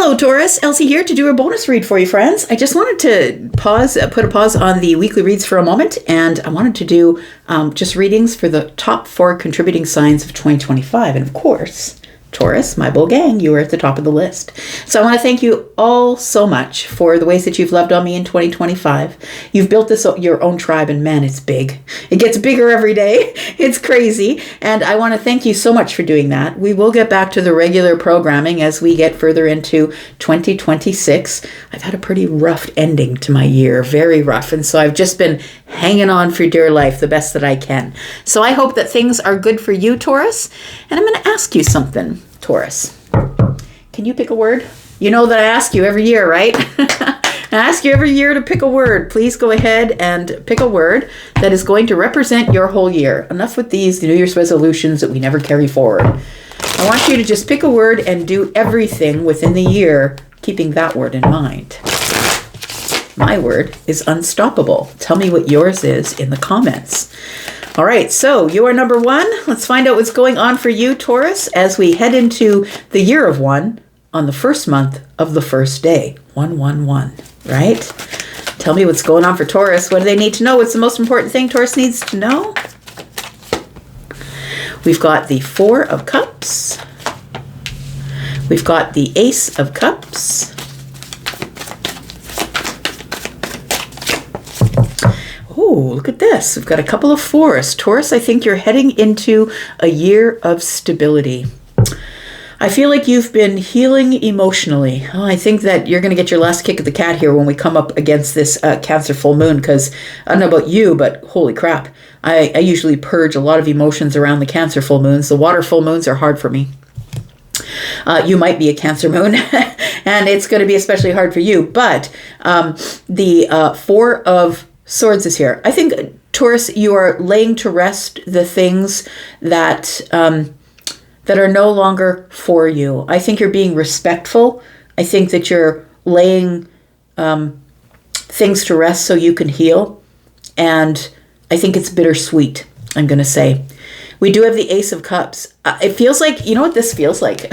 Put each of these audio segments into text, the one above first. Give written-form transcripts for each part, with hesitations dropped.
Hello, Taurus. Elsie here to do a bonus read for you, friends. I just wanted to put a pause on the weekly reads for a moment, and I wanted to do just readings for the top 4 contributing signs of 2025. And of course, Taurus, my bull gang, you are at the top of the list. So I want to thank you all so much for the ways that you've loved on me in 2025. You've built this your own tribe, and man, it's big. It gets bigger every day. It's crazy. And I want to thank you so much for doing that. We will get back to the regular programming as we get further into 2026. I've had a pretty rough ending to my year, very rough. And so I've just been hanging on for dear life the best that I can. So I hope that things are good for you, Taurus. And I'm going to ask you something, Taurus. Can you pick a word? You know that I ask you every year, right? I ask you every year to pick a word. Please go ahead and pick a word that is going to represent your whole year. Enough with these New Year's resolutions that we never carry forward. I want you to just pick a word and do everything within the year, keeping that word in mind. My word is unstoppable. Tell me what yours is in the comments. All right, so you are number 1. Let's find out what's going on for you, Taurus, as we head into the year of 1 on the first month of the first day. 111, right? Tell me what's going on for Taurus. What do they need to know? What's the most important thing Taurus needs to know? We've got the 4 of Cups. We've got the Ace of Cups. Oh, look at this. We've got a couple of 4s. Taurus, I think you're heading into a year of stability. I feel like you've been healing emotionally. Oh, I think that you're going to get your last kick of the cat here when we come up against this Cancer full moon, because I don't know about you, but holy crap. I usually purge a lot of emotions around the Cancer full moons. The water full moons are hard for me. You might be a Cancer moon, and it's going to be especially hard for you. But the 4 of Swords is here. I think, Taurus, you are laying to rest the things that that are no longer for you. I think you're being respectful. I think that you're laying things to rest so you can heal. And I think it's bittersweet, I'm going to say. We do have the Ace of Cups. It feels like, you know what this feels like?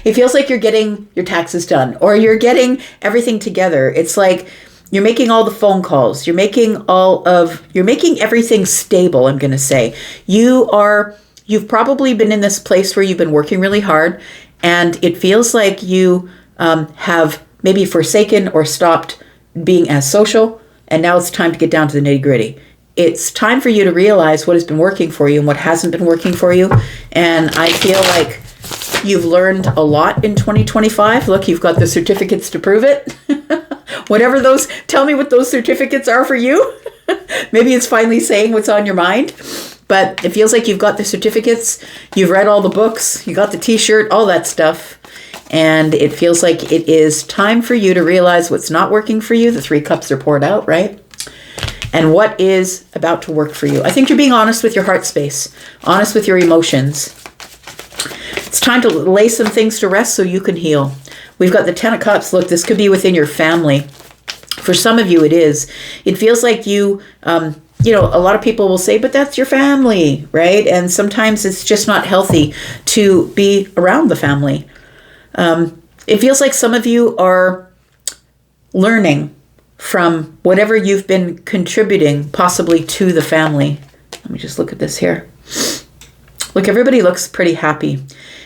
It feels like you're getting your taxes done, or you're getting everything together. It's like you're making all the phone calls. You're making everything stable, I'm going to say. You've probably been in this place where you've been working really hard, and it feels like you have maybe forsaken or stopped being as social, and now it's time to get down to the nitty-gritty. It's time for you to realize what has been working for you and what hasn't been working for you. And I feel like you've learned a lot in 2025. Look, you've got the certificates to prove it. Tell me what those certificates are for you. Maybe it's finally saying what's on your mind. But it feels like you've got the certificates, you've read all the books, you got the t-shirt, all that stuff. And it feels like it is time for you to realize what's not working for you. The 3 cups are poured out, right? And what is about to work for you. I think you're being honest with your heart space, honest with your emotions. It's time to lay some things to rest so you can heal. We've got the 10 of Cups. Look, this could be within your family. For some of you, it is. It feels like you, a lot of people will say, but that's your family, right? And sometimes it's just not healthy to be around the family. It feels like some of you are learning from whatever you've been contributing possibly to the family. Let me just look at this here. Look, everybody looks pretty happy.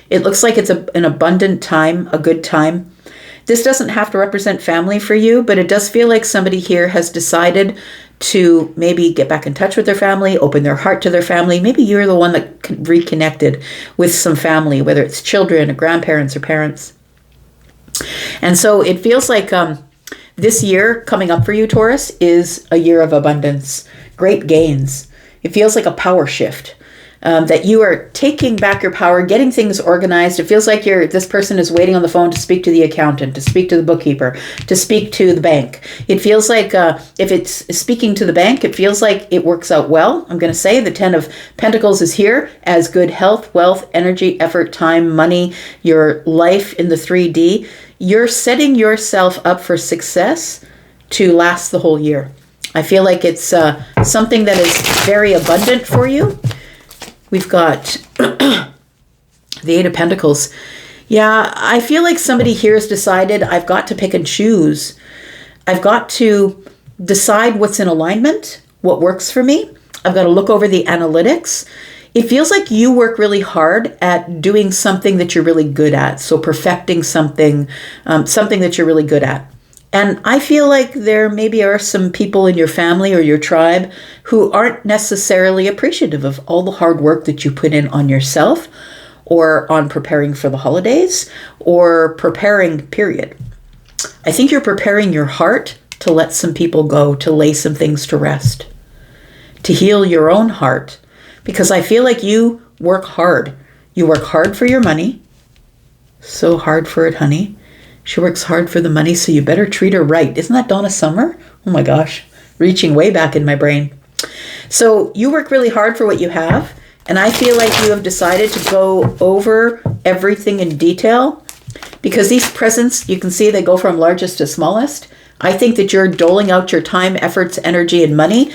It looks like it's an abundant time, a good time. This doesn't have to represent family for you, but it does feel like somebody here has decided to maybe get back in touch with their family, open their heart to their family. Maybe you're the one that reconnected with some family, whether it's children or grandparents or parents. And so it feels like this year coming up for you, Taurus, is a year of abundance, great gains. It feels like a power shift. That you are taking back your power, getting things organized. It feels like this person is waiting on the phone to speak to the accountant, to speak to the bookkeeper, to speak to the bank. It feels like if it's speaking to the bank, it feels like it works out well. I'm going to say the 10 of Pentacles is here as good health, wealth, energy, effort, time, money, your life in the 3D. You're setting yourself up for success to last the whole year. I feel like it's something that is very abundant for you. We've got the 8 of Pentacles. Yeah, I feel like somebody here has decided I've got to pick and choose. I've got to decide what's in alignment, what works for me. I've got to look over the analytics. It feels like you work really hard at doing something that you're really good at. So perfecting something, something that you're really good at. And I feel like there maybe are some people in your family or your tribe who aren't necessarily appreciative of all the hard work that you put in on yourself or on preparing for the holidays or preparing, period. I think you're preparing your heart to let some people go, to lay some things to rest, to heal your own heart. Because I feel like you work hard. You work hard for your money. So hard for it, honey. She works hard for the money, so you better treat her right. Isn't that Donna Summer? Oh my gosh, reaching way back in my brain. So you work really hard for what you have, and I feel like you have decided to go over everything in detail, because these presents, you can see they go from largest to smallest. I think that you're doling out your time, efforts, energy, and money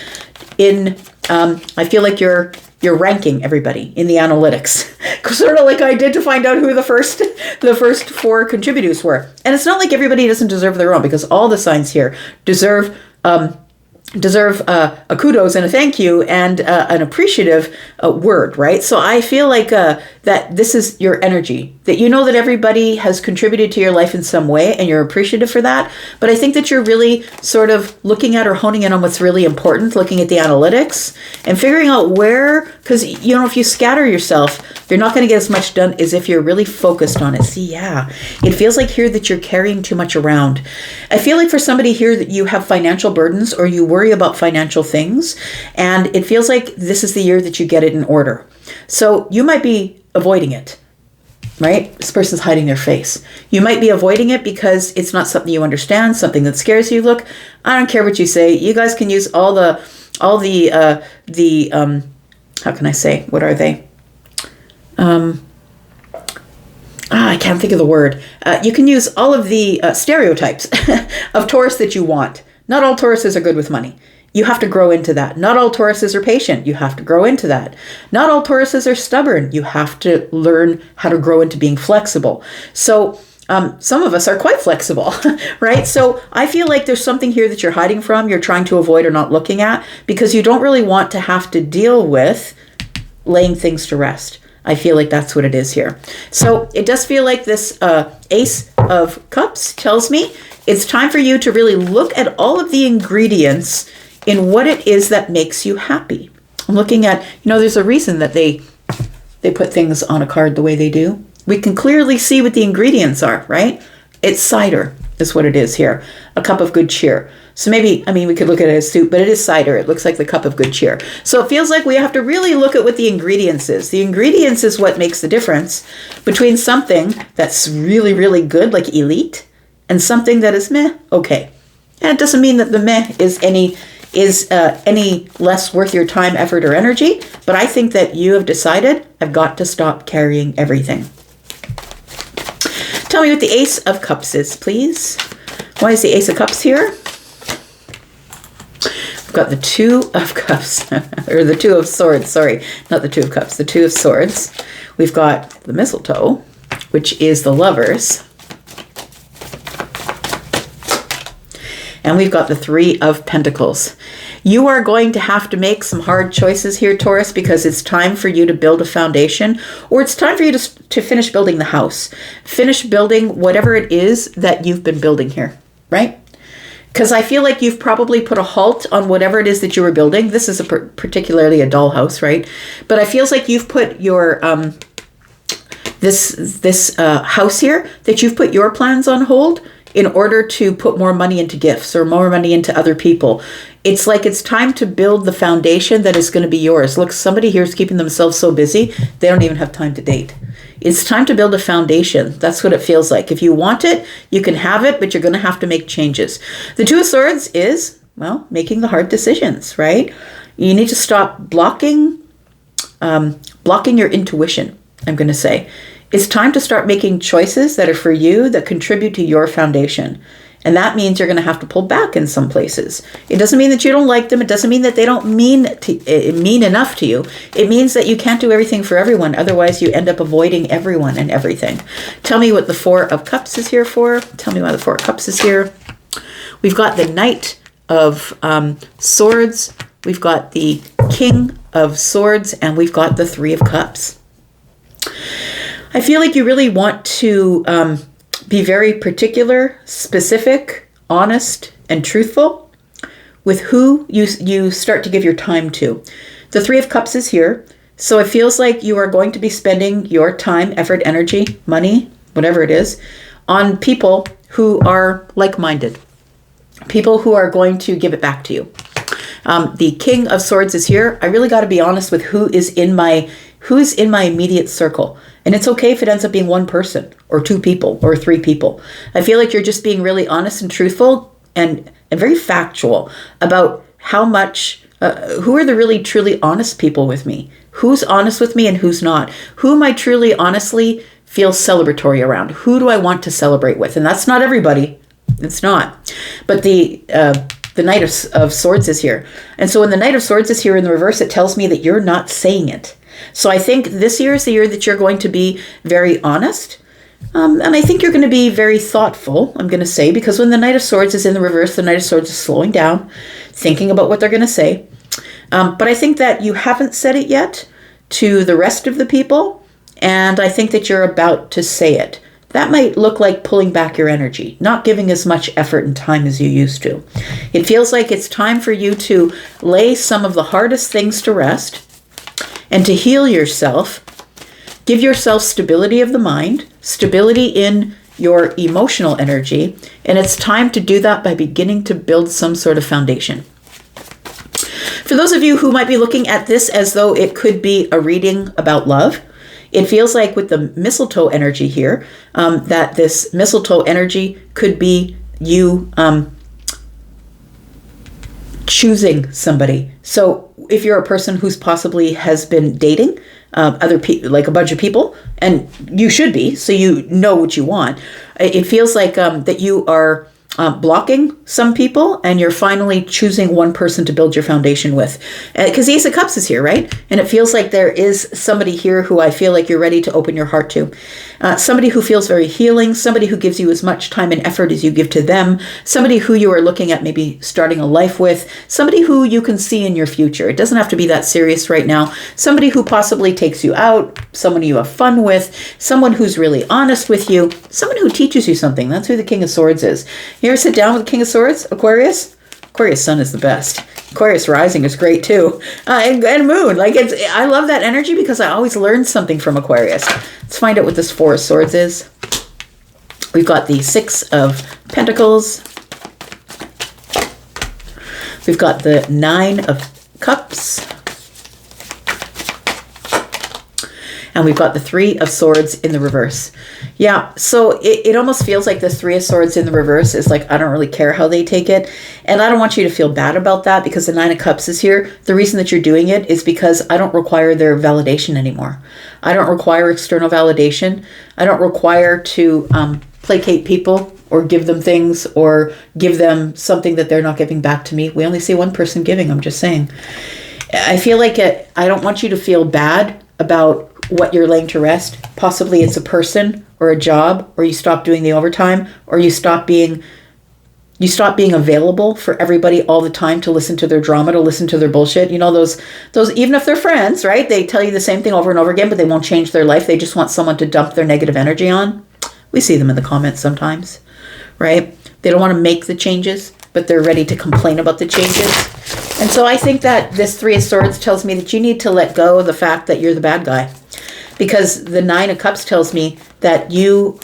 in, I feel like you're ranking everybody in the analytics, sort of like I did to find out who the first 4 contributors were. And it's not like everybody doesn't deserve their own, because all the signs here deserve a kudos and a thank you and an appreciative word, right? So I feel like that this is your energy, that you know that everybody has contributed to your life in some way and you're appreciative for that. But I think that you're really sort of looking at or honing in on what's really important, looking at the analytics and figuring out where, because, you know, if you scatter yourself, you're not going to get as much done as if you're really focused on it. See, yeah, it feels like here that you're carrying too much around. I feel like for somebody here that you have financial burdens or you worry about financial things, and it feels like this is the year that you get it in order. So you might be avoiding it, right? This person's hiding their face. You might be avoiding it because it's not something you understand, something that scares you. Look, I don't care what you say. You guys can use all the how can I say, what are they? I can't think of the word. You can use all of the stereotypes of Taurus that you want. Not all Tauruses are good with money. You have to grow into that. Not all Tauruses are patient. You have to grow into that. Not all Tauruses are stubborn. You have to learn how to grow into being flexible. So some of us are quite flexible, right? So I feel like there's something here that you're hiding from, you're trying to avoid or not looking at, because you don't really want to have to deal with laying things to rest. I feel like that's what it is here. So it does feel like this Ace of Cups tells me it's time for you to really look at all of the ingredients in what it is that makes you happy. I'm looking at, there's a reason that they put things on a card the way they do. We can clearly see what the ingredients are, right? It's cider is what it is here. A cup of good cheer. So maybe, we could look at it as soup, but it is cider. It looks like the cup of good cheer. So it feels like we have to really look at what the ingredients is. The ingredients is what makes the difference between something that's really, really good, like elite, and something that is meh, okay. And it doesn't mean that the meh is any less worth your time, effort, or energy, but I think that you have decided, I've got to stop carrying everything. Tell me what the Ace of Cups is, please. Why is the Ace of Cups here? We've got the Two of Cups, or the Two of Swords, sorry, not the Two of Cups, the Two of Swords. We've got the mistletoe, which is the Lovers. And we've got the Three of Pentacles. You are going to have to make some hard choices here, Taurus, because it's time for you to build a foundation, or it's time for you to finish building the house. Finish building whatever it is that you've been building here, right? Because I feel like you've probably put a halt on whatever it is that you were building. This is particularly a dollhouse, right? But I feels like you've put your this house here, that you've put your plans on hold in order to put more money into gifts or more money into other people. It's like it's time to build the foundation that is going to be yours. Look, somebody here is keeping themselves so busy, they don't even have time to date. It's time to build a foundation. That's what it feels like. If you want it, you can have it, but you're going to have to make changes. The Two of Swords is, making the hard decisions, right? You need to stop blocking your intuition, I'm going to say. It's time to start making choices that are for you, that contribute to your foundation. And that means you're going to have to pull back in some places. It doesn't mean that you don't like them. It doesn't mean that they don't mean enough to you. It means that you can't do everything for everyone. Otherwise, you end up avoiding everyone and everything. Tell me what the Four of Cups is here for. Tell me why the Four of Cups is here. We've got the Knight of Swords. We've got the King of Swords. And we've got the Three of Cups. I feel like you really want to be very particular, specific, honest, and truthful with who you start to give your time to. The Three of Cups is here. So it feels like you are going to be spending your time, effort, energy, money, whatever it is, on people who are like-minded. People who are going to give it back to you. The King of Swords is here. I really got to be honest with who's in my immediate circle. And it's okay if it ends up being one person or two people or three people. I feel like you're just being really honest and truthful and very factual about how much, who are the really truly honest people with me? Who's honest with me and who's not? Who am I truly honestly feel celebratory around? Who do I want to celebrate with? And that's not everybody. It's not. But the Knight of Swords is here. And so when the Knight of Swords is here in the reverse, it tells me that you're not saying it. So I think this year is the year that you're going to be very honest. And I think you're going to be very thoughtful, I'm going to say, because when the Knight of Swords is in the reverse, the Knight of Swords is slowing down, thinking about what they're going to say. But I think that you haven't said it yet to the rest of the people. And I think that you're about to say it. That might look like pulling back your energy, not giving as much effort and time as you used to. It feels like it's time for you to lay some of the hardest things to rest and to heal yourself. Give yourself stability of the mind, stability in your emotional energy, and it's time to do that by beginning to build some sort of foundation. For those of you who might be looking at this as though it could be a reading about love, it feels like with the mistletoe energy here, that this mistletoe energy could be you choosing somebody. So if you're a person who's possibly has been dating other people, like a bunch of people, and you should be, so you know what you want, it feels like that you are blocking some people and you're finally choosing one person to build your foundation with. Because the Ace of Cups is here, right? And it feels like there is somebody here who I feel like you're ready to open your heart to. Somebody who feels very healing, somebody who gives you as much time and effort as you give to them, somebody who you are looking at maybe starting a life with, somebody who you can see in your future. It doesn't have to be that serious right now. Somebody who possibly takes you out, someone you have fun with, someone who's really honest with you, someone who teaches you something. That's who the King of Swords is. You ever sit down with the King of Swords, Aquarius? Aquarius Sun is the best. Aquarius Rising is great too. And Moon. I love that energy because I always learn something from Aquarius. Let's find out what this Four of Swords is. We've got the Six of Pentacles. We've got the Nine of Cups. And we've got the Three of Swords in the reverse. Yeah, so it almost feels like this Three of Swords in the reverse is like, I don't really care how they take it. And I don't want you to feel bad about that because the Nine of Cups is here. The reason that you're doing it is because I don't require their validation anymore. I don't require external validation. I don't require to placate people or give them things or give them something that they're not giving back to me. We only see one person giving, I'm just saying. I feel like I don't want you to feel bad about what you're laying to rest. Possibly it's a person or a job, or you stop doing the overtime, or you stop being available for everybody all the time to listen to their drama, to listen to their bullshit. You know, those even if they're friends, right? They tell you the same thing over and over again, but they won't change their life. They just want someone to dump their negative energy on. We see them in the comments sometimes, right? They don't want to make the changes, but they're ready to complain about the changes. And so I think that this Three of Swords tells me that you need to let go of the fact that you're the bad guy. Because the Nine of Cups tells me that you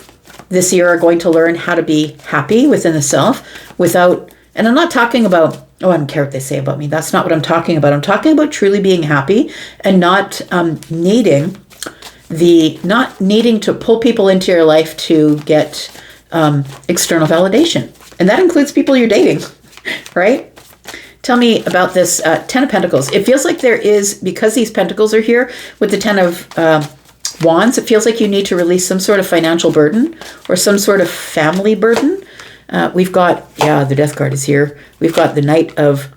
this year are going to learn how to be happy within the self without, and I'm not talking about, oh, I don't care what they say about me. That's not what I'm talking about. I'm talking about truly being happy and not needing to pull people into your life to get external validation. And that includes people you're dating, right? Tell me about this Ten of Pentacles. It feels like there is, because these pentacles are here with the Ten of Wands, it feels like you need to release some sort of financial burden or some sort of family burden. We've got, the Death card is here. We've got the Knight of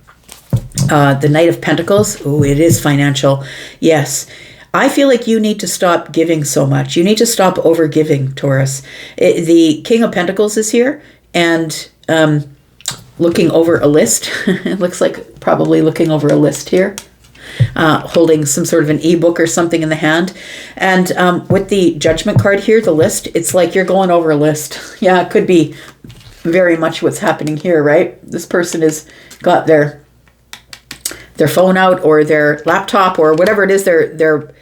Pentacles. Oh, it is financial. Yes. I feel like you need to stop giving so much. You need to stop over giving, Taurus. The King of Pentacles is here and looking over a list. It looks like probably looking over a list here. Holding some sort of an ebook or something in the hand. And with the Judgment card here, the list, it's like you're going over a list. Yeah, it could be very much what's happening here, right? This person has got their phone out or their laptop or whatever it is, their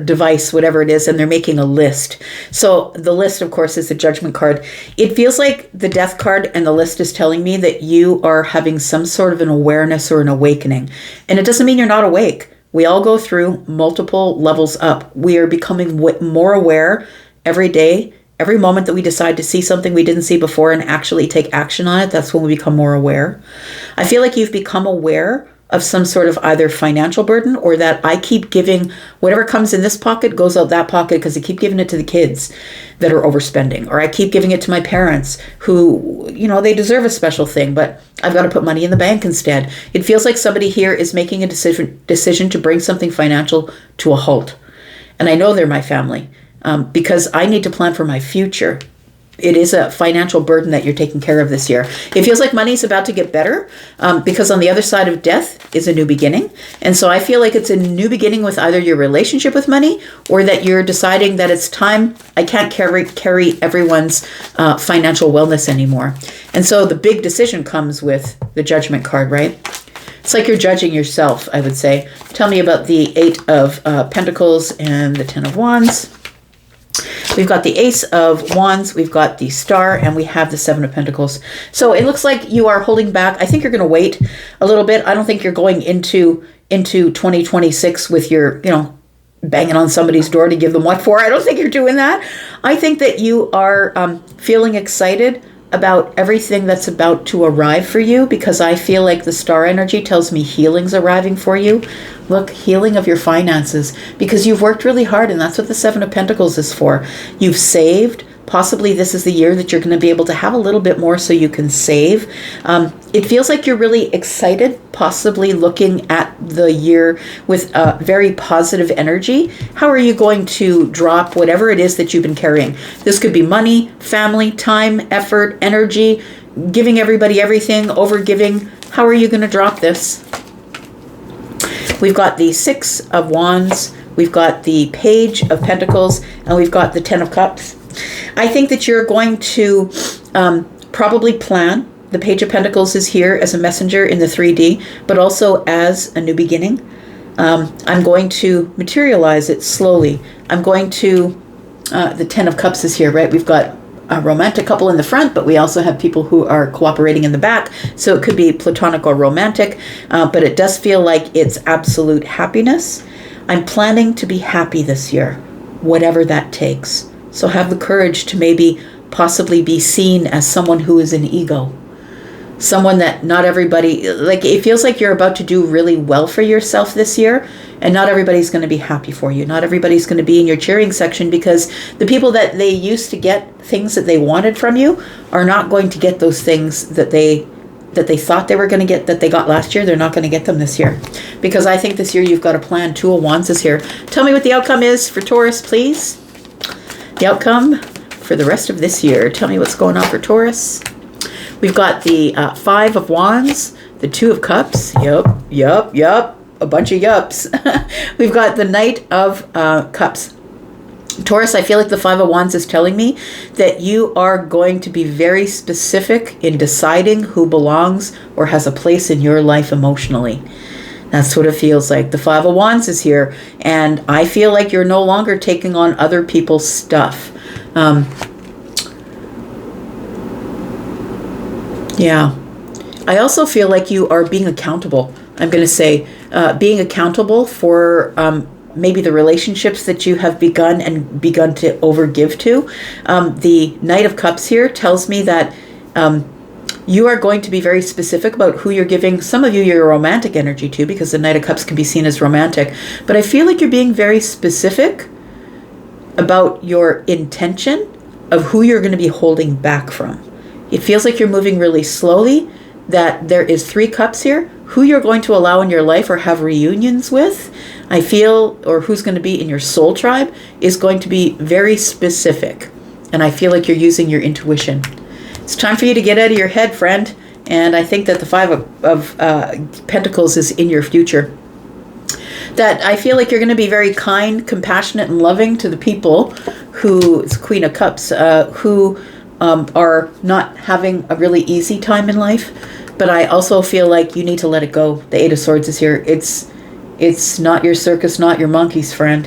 device, whatever it is, and they're making a list. So the list, of course, is the Judgment card. It feels like the Death card and the list is telling me that you are having some sort of an awareness or an awakening. And it doesn't mean you're not awake. We all go through multiple levels up. We are becoming more aware every day. Every moment that we decide to see something we didn't see before and actually take action on it, that's when we become more aware. I feel like you've become aware of some sort of either financial burden or that I keep giving whatever comes in this pocket goes out that pocket because I keep giving it to the kids that are overspending, or I keep giving it to my parents who, they deserve a special thing, but I've got to put money in the bank instead. It feels like somebody here is making a decision to bring something financial to a halt. And I know they're my family. Because I need to plan for my future. It is a financial burden that you're taking care of this year. It feels like money's about to get better because on the other side of death is a new beginning. And so I feel like it's a new beginning with either your relationship with money or that you're deciding that it's time. I can't carry everyone's financial wellness anymore. And so the big decision comes with the Judgment card, right? It's like you're judging yourself, I would say. Tell me about the 8 of Pentacles and the 10 of Wands. We've got the Ace of Wands, we've got the Star, and we have the 7 of Pentacles. So it looks like you are holding back. I think you're going to wait a little bit. I don't think you're going into 2026 with your, banging on somebody's door to give them what for. I don't think you're doing that. I think that you are feeling excited about everything that's about to arrive for you because I feel like the Star energy tells me healing's arriving for you. Look, healing of your finances because you've worked really hard and that's what the 7 of Pentacles is for. You've saved. Possibly this is the year that you're going to be able to have a little bit more so you can save. It feels like you're really excited, possibly looking at the year with very positive energy. How are you going to drop whatever it is that you've been carrying? This could be money, family, time, effort, energy, giving everybody everything, over giving. How are you going to drop this? We've got the 6 of Wands, we've got the Page of Pentacles, and we've got the 10 of Cups. I think that you're going to probably plan. The Page of Pentacles is here as a messenger in the 3D, but also as a new beginning. I'm going to materialize it slowly. I'm going to, the 10 of Cups is here, right? We've got a romantic couple in the front, but we also have people who are cooperating in the back. So it could be platonic or romantic, but it does feel like it's absolute happiness. I'm planning to be happy this year, whatever that takes. So have the courage to maybe possibly be seen as someone who is an ego. Someone that not everybody, like it feels like you're about to do really well for yourself this year and not everybody's going to be happy for you. Not everybody's going to be in your cheering section because the people that they used to get things that they wanted from you are not going to get those things that they thought they were going to get that they got last year. They're not going to get them this year because I think this year you've got a plan. 2 of Wands is here. Tell me what the outcome is for Taurus, please. The outcome for the rest of this year. Tell me what's going on for Taurus. We've got the 5 of Wands, the 2 of Cups. Yup. A bunch of yups. We've got the Knight of Cups. Taurus, I feel like the 5 of Wands is telling me that you are going to be very specific in deciding who belongs or has a place in your life emotionally. That's what it feels like. The 5 of Wands is here, and I feel like you're no longer taking on other people's stuff. Yeah. I also feel like you are being accountable. I'm going to say being accountable for maybe the relationships that you have begun to overgive to. The Knight of Cups here tells me that you are going to be very specific about who you're giving. Some of you, your romantic energy to, because the Knight of Cups can be seen as romantic. But I feel like you're being very specific about your intention of who you're going to be holding back from. It feels like you're moving really slowly, that there is 3 cups here. Who you're going to allow in your life or have reunions with, I feel, or who's going to be in your soul tribe, is going to be very specific. And I feel like you're using your intuition. It's time for you to get out of your head, friend. And I think that the 5 of Pentacles is in your future. That I feel like you're going to be very kind, compassionate, and loving to the people who, it's Queen of Cups, who are not having a really easy time in life. But I also feel like you need to let it go. The 8 of Swords is here. It's not your circus, not your monkeys, friend.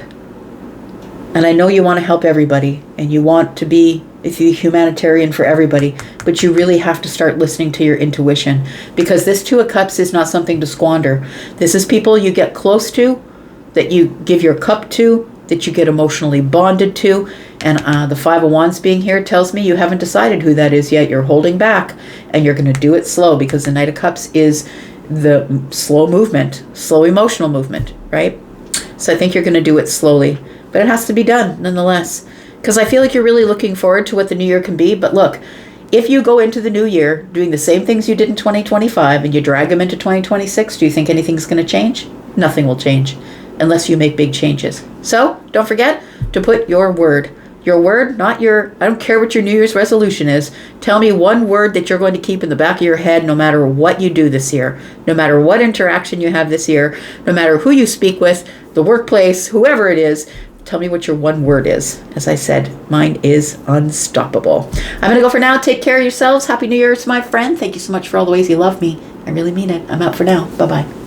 And I know you want to help everybody, and you want to be a humanitarian for everybody, but you really have to start listening to your intuition, because this 2 of Cups is not something to squander. This is people you get close to, that you give your cup to, that you get emotionally bonded to. And the 5 of Wands being here tells me you haven't decided who that is yet. You're holding back, and you're going to do it slow, because the Knight of Cups is the slow movement, slow emotional movement, right? So I think you're going to do it slowly, but it has to be done nonetheless, because I feel like you're really looking forward to what the new year can be. But look, if you go into the new year doing the same things you did in 2025 and you drag them into 2026, do you think anything's going to change? Nothing will change unless you make big changes. So don't forget to put your word. Your word, not your, I don't care what your New Year's resolution is. Tell me one word that you're going to keep in the back of your head no matter what you do this year, no matter what interaction you have this year, no matter who you speak with, the workplace, whoever it is. Tell me what your one word is. As I said, mine is unstoppable. I'm going to go for now. Take care of yourselves. Happy New Year's, my friend. Thank you so much for all the ways you love me. I really mean it. I'm out for now. Bye-bye.